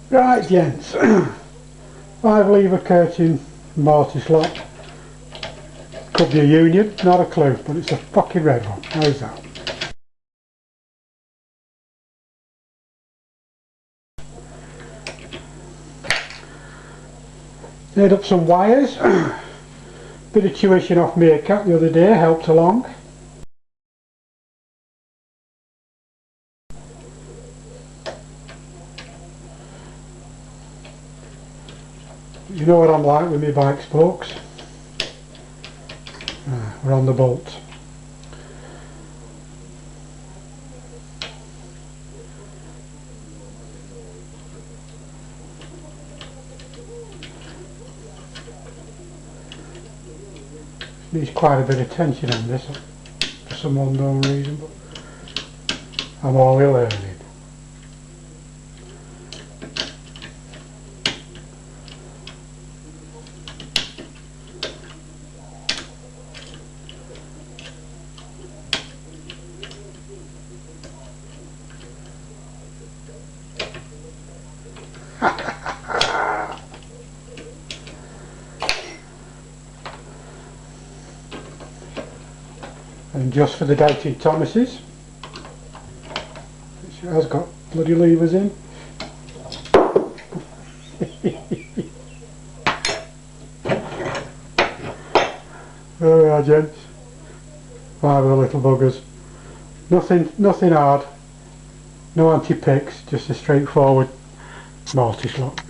Right gents, 5 lever curtain mortise lock. Could be a union, not a clue, but it's a fucking red one. How's that? Laid up some wires. Bit of tuition off Meerkat the other day helped along. You know what I'm like with my bike spokes. We're on the bolt. Needs quite a bit of tension on this for some unknown reason, but I'm only learning. And just for the doubting Thomases, it has got bloody levers in. There we are gents, 5 of the little buggers. Nothing hard, no anti-picks, just a straightforward mortise lock.